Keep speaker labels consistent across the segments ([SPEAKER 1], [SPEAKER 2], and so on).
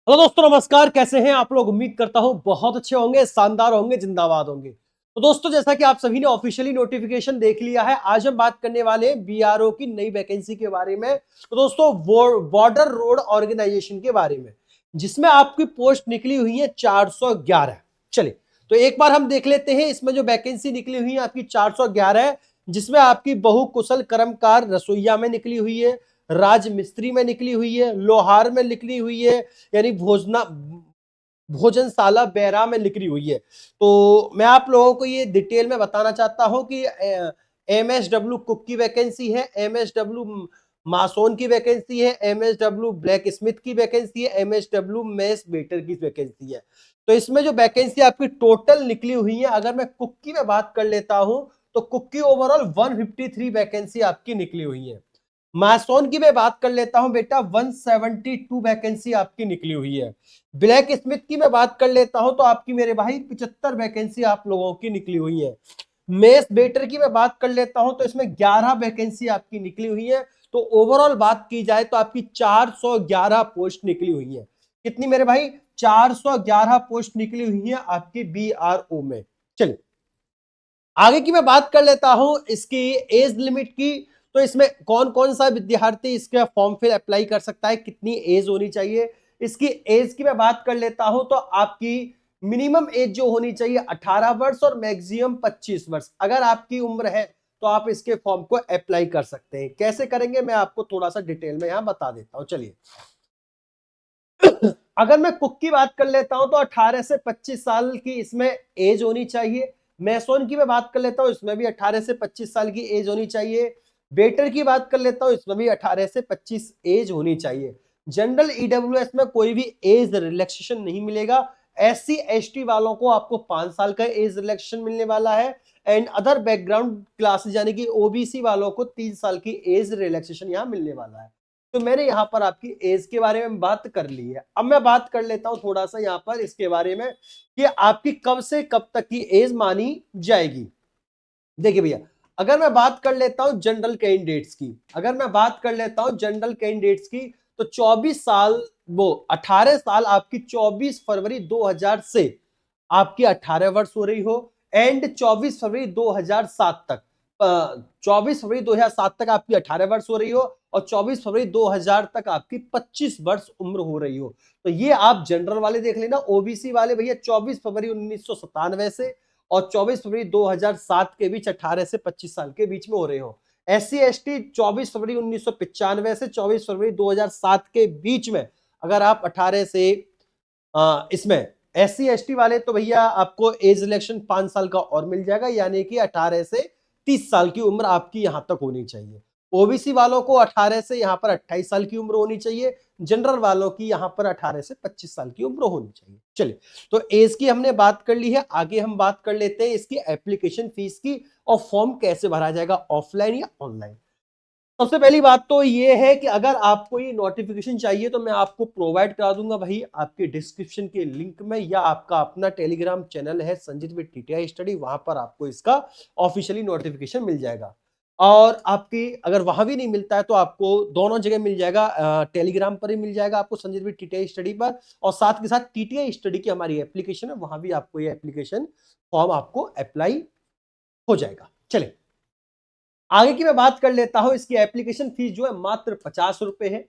[SPEAKER 1] Hello दोस्तों, नमस्कार। कैसे हैं आप लोग? उम्मीद करता हूं बहुत अच्छे होंगे, शानदार होंगे, जिंदाबाद होंगे। तो दोस्तों, जैसा कि आप सभी ने ऑफिशियली नोटिफिकेशन देख लिया है, आज हम बात करने वाले हैं बीआरओ की नई वैकेंसी के बारे में। तो दोस्तों, बॉर्डर रोड ऑर्गेनाइजेशन के बारे में, जिसमें आपकी पोस्ट निकली हुई है 411। चलिए, तो एक बार हम देख लेते हैं इसमें जो वैकेंसी निकली हुई है आपकी 411 है, जिसमें आपकी बहुकुशल कर्मकार रसोईया में निकली हुई है, राज मिस्त्री में निकली हुई है, लोहार में निकली हुई है, यानी भोजनशाला बैरा में निकली हुई है। तो मैं आप लोगों को ये डिटेल में बताना चाहता हूं कि एमएसडब्ल्यू कुक की वैकेंसी है, एमएसडब्ल्यू मासोन की वैकेंसी है, एमएसडब्ल्यू ब्लैक स्मिथ की वैकेंसी है, एमएसडब्ल्यू मेस वेटर की वैकेंसी है। तो इसमें जो वैकेंसी आपकी टोटल निकली हुई है, अगर मैं कुक की में बात कर लेता हूं तो कुक की ओवरऑल 153 वैकेंसी आपकी निकली हुई है। मासोन की मैं बात कर लेता हूं बेटा, 172 वैकेंसी आपकी निकली हुई है। ब्लैक स्मिथ की मैं बात कर लेता हूं तो आपकी मेरे भाई 75 वैकेंसी आप लोगों की निकली हुई है। मेस बेटर की मैं बात कर लेता हूं तो इसमें 11 वैकेंसी आपकी निकली हुई है। तो ओवरऑल बात की जाए तो आपकी 411 पोस्ट निकली हुई है। कितनी मेरे भाई? 411 पोस्ट निकली हुई है आपकी बीआरओ में। चलिए, आगे की मैं बात कर लेता हूं इसकी एज लिमिट की। तो इसमें कौन कौन सा विद्यार्थी इसका फॉर्म फिर अप्लाई कर सकता है, कितनी एज होनी चाहिए? इसकी एज की मैं बात कर लेता हूं तो आपकी मिनिमम एज जो होनी चाहिए 18 वर्ष और मैक्सिमम 25 वर्ष। अगर आपकी उम्र है तो आप इसके फॉर्म को अप्लाई कर सकते हैं। कैसे करेंगे मैं आपको थोड़ा सा डिटेल में यहां बता देता हूं। चलिए, अगर मैं कुक की बात कर लेता हूं तो 18 से 25 साल की इसमें एज होनी चाहिए। मैसोन की मैं बात कर लेता हूं, इसमें भी 18 से 25 साल की एज होनी चाहिए। बेटर की बात कर लेता हूं, इसमें भी 18 से 25 एज होनी चाहिए। जनरल ईडब्ल्यूएस में कोई भी एज रिलैक्सेशन नहीं मिलेगा। एससी एसटी वालों को आपको 5 साल का एज रिलैक्सेशन मिलने वाला है। एंड अदर बैकग्राउंड क्लासेस यानी कि ओबीसी वालों को 3 साल की एज रिलैक्सेशन यहां मिलने वाला है। तो मैंने यहाँ पर आपकी एज के बारे में बात कर ली है। अब मैं बात कर लेता हूं थोड़ा सा यहाँ पर इसके बारे में कि आपकी कब से कब तक की एज मानी जाएगी। देखिए भैया, अगर मैं बात कर लेता हूं जनरल कैंडिडेट्स की, अगर मैं बात कर लेता हूं जनरल कैंडिडेट्स की, तो 24 साल, वो 18 साल आपकी 24 फरवरी 2000 से आपकी 18 वर्ष हो रही हो, एंड 24 फरवरी 2007 तक, 24 फरवरी 2007 तक आपकी 18 वर्ष हो रही हो, और 24 फरवरी 2000 तक आपकी 25 वर्ष उम्र हो रही हो। तो ये आप जनरल वाले देख लेना। ओबीसी वाले भैया 24 फरवरी 1997 से और 24 फरवरी 2007 के बीच 18 से 25 साल के बीच में हो रहे हो। एससी एसटी 24 फरवरी 1995 से 24 फरवरी 2007 के बीच में अगर आप 18 से इसमें एससी एसटी वाले, तो भैया आपको एज रिलैक्सेशन 5 साल का और मिल जाएगा, यानी कि 18 से 30 साल की उम्र आपकी यहां तक होनी चाहिए। ओबीसी वालों को 18 से यहां पर 28 साल की उम्र होनी चाहिए। जनरल वालों की यहां पर 18 से 25 साल की उम्र होनी चाहिए। चलिए, तो एज की हमने बात कर ली है। आगे हम बात कर लेते हैं इसकी एप्लीकेशन फीस की, और फॉर्म कैसे भरा जाएगा, ऑफलाइन या ऑनलाइन। सबसे पहली बात तो ये है कि अगर आपको ये नोटिफिकेशन चाहिए तो मैं आपको प्रोवाइड करा दूंगा भाई आपके डिस्क्रिप्शन के लिंक में, या आपका अपना टेलीग्राम चैनल है संजीत विद टीटीआई स्टडी, वहां पर आपको इसका ऑफिशियली नोटिफिकेशन मिल जाएगा। और आपकी अगर वहां भी नहीं मिलता है तो आपको दोनों जगह मिल जाएगा, टेलीग्राम पर ही मिल जाएगा आपको संजीत विद टीटीआई स्टडी पर, और साथ के साथ टीटीआई स्टडी की हमारी एप्लीकेशन है, वहां भी आपको ये एप्लीकेशन फॉर्म आपको अप्लाई हो जाएगा। चलिए, आगे की मैं बात कर लेता हूं। इसकी एप्लीकेशन फीस जो है मात्र 50 रुपए है।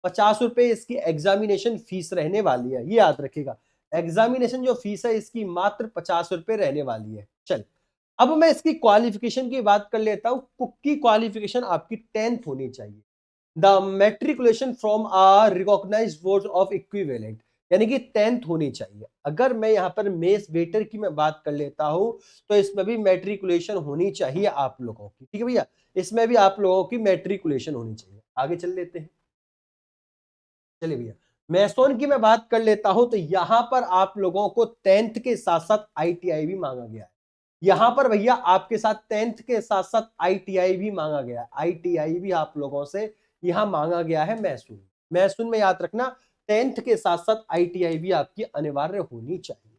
[SPEAKER 1] 50 रुपए इसकी एग्जामिनेशन फीस रहने वाली है, ये याद रखिएगा। एग्जामिनेशन जो फीस है इसकी मात्र 50 रुपए रहने वाली है। चल, अब मैं इसकी क्वालिफिकेशन की बात कर लेता हूं। कुक की क्वालिफिकेशन आपकी 10th होनी चाहिए। The matriculation from a recognised board of equivalent, यानी कि 10th होनी चाहिए। अगर मैं यहां पर मेस वेटर की मैं बात कर लेता हूं तो इसमें भी मेट्रिकुलेशन होनी चाहिए आप लोगों की। ठीक है भैया, इसमें भी आप लोगों की मेट्रिकुलेशन होनी चाहिए। आगे चल लेते हैं। चलिए भैया, मैसोन की मैं बात कर लेता हूं तो यहां पर आप लोगों को 10th के साथ साथ आईटीआई भी मांगा गया है। यहां पर भैया आपके साथ 10th के साथ साथ आईटीआई भी मांगा गया है। आईटीआई भी आप लोगों से यहां मांगा गया है मैसून। मैसून में याद रखना, 10th के साथ साथ आईटीआई भी आपकी अनिवार्य होनी चाहिए।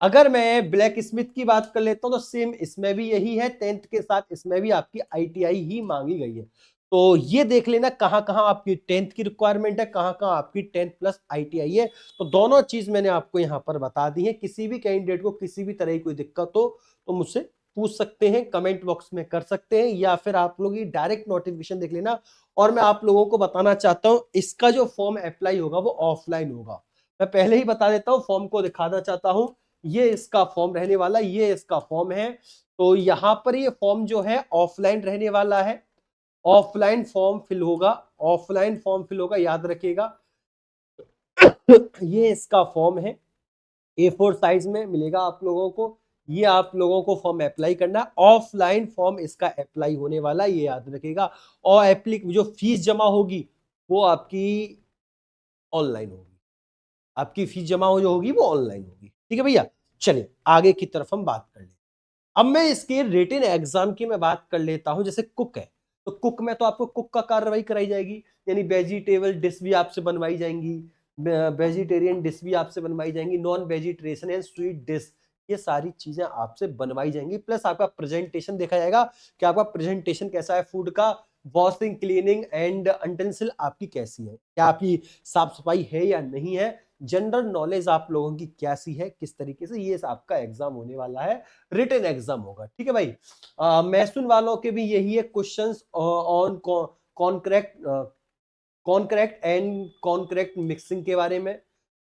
[SPEAKER 1] अगर मैं ब्लैक स्मिथ की बात कर लेता हूं तो सेम इसमें भी यही है, 10th के साथ इसमें भी आपकी आईटीआई ही मांगी गई है। तो ये देख लेना कहाँ कहाँ आपकी 10th की रिक्वायरमेंट है, कहाँ कहाँ आपकी 10th प्लस ITI है। तो दोनों चीज मैंने आपको यहाँ पर बता दी है। किसी भी कैंडिडेट को किसी भी तरह की कोई दिक्कत हो तो मुझसे पूछ सकते हैं, कमेंट बॉक्स में कर सकते हैं, या फिर आप लोग ये डायरेक्ट नोटिफिकेशन देख लेना। और मैं आप लोगों को बताना चाहता हूँ, इसका जो फॉर्म अप्लाई होगा वो ऑफलाइन होगा। मैं पहले ही बता देता हूँ, फॉर्म को दिखाना चाहता हूँ। ये इसका फॉर्म रहने वाला, ये इसका फॉर्म है। तो यहाँ पर ये फॉर्म जो है ऑफलाइन रहने वाला है, ऑफलाइन फॉर्म फिल होगा, ऑफलाइन फॉर्म फिल होगा, याद रखिएगा। ये इसका फॉर्म है, A4 साइज में मिलेगा आप लोगों को। ये आप लोगों को फॉर्म अप्लाई करना है, ऑफलाइन फॉर्म इसका अप्लाई होने वाला, ये याद रखिएगा। और एप्लिक जो फीस जमा होगी वो आपकी ऑनलाइन होगी, आपकी फीस जमा हो जो होगी वो ऑनलाइन होगी। ठीक है भैया, चलिए आगे की तरफ हम बात कर लें। अब मैं इसके रिटन एग्जाम की मैं बात कर लेता हूं। जैसे कुक है, तो कुक में तो आपको कुक का कार्रवाई कराई जाएगी, यानी वेजिटेबल डिश भी आपसे बनवाई जाएंगी, वेजिटेरियन डिश भी आपसे बनवाई जाएंगी, non vegetarian and sweet dish, ये सारी चीजें आपसे बनवाई जाएंगी। प्लस आपका प्रेजेंटेशन देखा जाएगा कि आपका प्रेजेंटेशन कैसा है, फूड का वॉशिंग क्लीनिंग एंड यूटेंसिल आपकी कैसी है, क्या आपकी साफ सफाई है या नहीं है, जनरल नॉलेज आप लोगों की कैसी है, किस तरीके से, ये आपका एग्जाम होने वाला है, रिटन एग्जाम होगा। ठीक है भाई। मैसून वालों के भी यही है questions on concrete and concrete mixing के बारे में,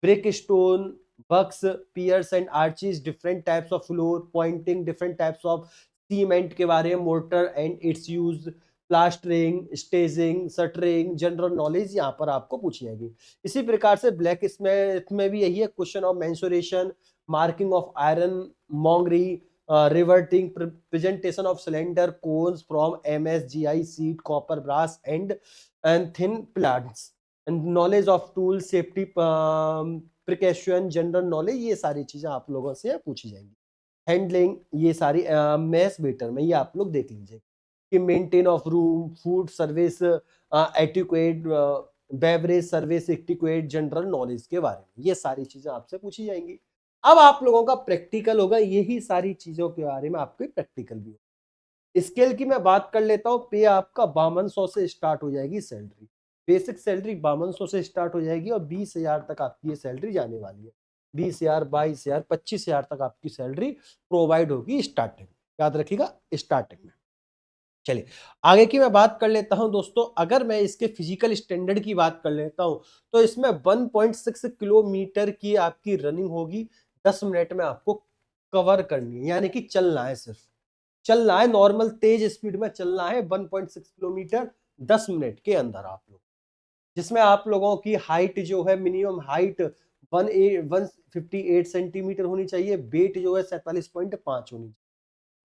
[SPEAKER 1] brick stone blocks piers and arches, different types of floor pointing, different types of cement के बारे में, mortar and its use, plastering, staging, shuttering, general knowledge यहाँ पर आपको पूछी जाएगी। इसी प्रकार से ब्लैक स्मिथ में भी यही है, question of mensuration, marking of ironmongery, riveting, presentation of cylinder cones from MSGI sheet, copper, brass and thin plants, and knowledge of tool safety, precaution, general knowledge, ये सारी चीजें आप लोगों से पूछी जाएंगी। हैंडलिंग, ये सारी मैस बेटर में ये आप लोग देख लीजिए कि maintain of room, food service etiquette, beverage service etiquette, general knowledge के बारे में ये सारी चीजें आपसे पूछी जाएंगी। अब आप लोगों का प्रैक्टिकल होगा, यही सारी चीजों के बारे में आपके प्रैक्टिकल भी होगा। स्केल की मैं बात कर लेता हूँ। पे आपका 5200 से स्टार्ट हो जाएगी सैलरी, बेसिक सैलरी 5200 से स्टार्ट हो जाएगी और 20,000 तक आपकी ये सैलरी जाने वाली है। 20,000, 22,000, 25,000 तक आपकी सैलरी प्रोवाइड होगी स्टार्टिंग, याद रखिएगा स्टार्टिंग में। चलिए आगे की मैं बात कर लेता हूं दोस्तों। अगर मैं इसके फिजिकल स्टैंडर्ड की बात कर लेता हूं तो इसमें 1.6 किलोमीटर की आपकी रनिंग होगी, 10 मिनट में आपको कवर करनी है, यानी कि चलना है, सिर्फ चलना है, नॉर्मल तेज स्पीड में चलना है 1.6 किलोमीटर 10 मिनट के अंदर आप लोग, जिसमें आप लोगों की हाइट जो है मिनिमम हाइट 158 सेंटीमीटर होनी चाहिए, वेट जो है 47.5 होनी चाहिए।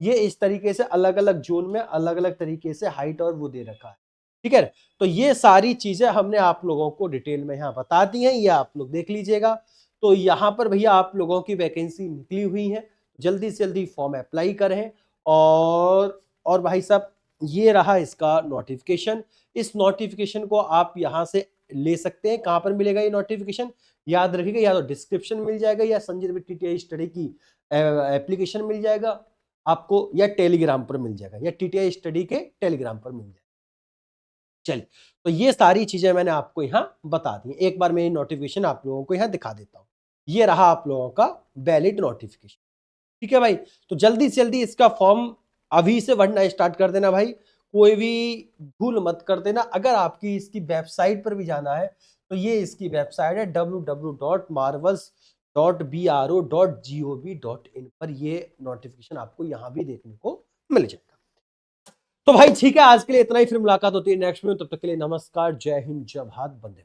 [SPEAKER 1] ये इस तरीके से अलग अलग जोन में अलग अलग तरीके से हाइट और वो दे रखा है। ठीक है, तो ये सारी चीजें हमने आप लोगों को डिटेल में यहाँ बता दी हैं, ये आप लोग देख लीजिएगा। तो यहाँ पर भैया आप लोगों की वैकेंसी निकली हुई है, जल्दी से जल्दी फॉर्म अप्लाई करें। और भाई साहब ये रहा इसका नोटिफिकेशन। इस नोटिफिकेशन को आप यहाँ से ले सकते हैं। कहाँ पर मिलेगा ये नोटिफिकेशन, याद रखिएगा, या तो डिस्क्रिप्शन मिल जाएगा या संजय TTI स्टडी की एप्लीकेशन मिल जाएगा आपको, या टेलीग्राम पर मिल जाएगा, या TTI स्टडी के टेलीग्राम पर मिल जाएगा। चलिए, तो ये सारी चीजें मैंने आपको यहाँ बता दी। एक बार मैं नोटिफिकेशन आप लोगों को यहाँ दिखा देता हूँ। ये रहा आप लोगों का वैलिड नोटिफिकेशन। ठीक है भाई, तो जल्दी से जल्दी इसका फॉर्म अभी से भरना स्टार्ट कर देना भाई, कोई भी भूल मत कर देना। अगर आपकी इसकी वेबसाइट पर भी जाना है तो ये इसकी वेबसाइट है www.marvels.bro.gov.in पर, ये नोटिफिकेशन आपको यहाँ भी देखने को मिल जाएगा। तो भाई ठीक है, आज के लिए इतना ही, फिर मुलाकात होती है नेक्स्ट में, तब तक के लिए नमस्कार, जय हिंद, जय भारत, वंदे।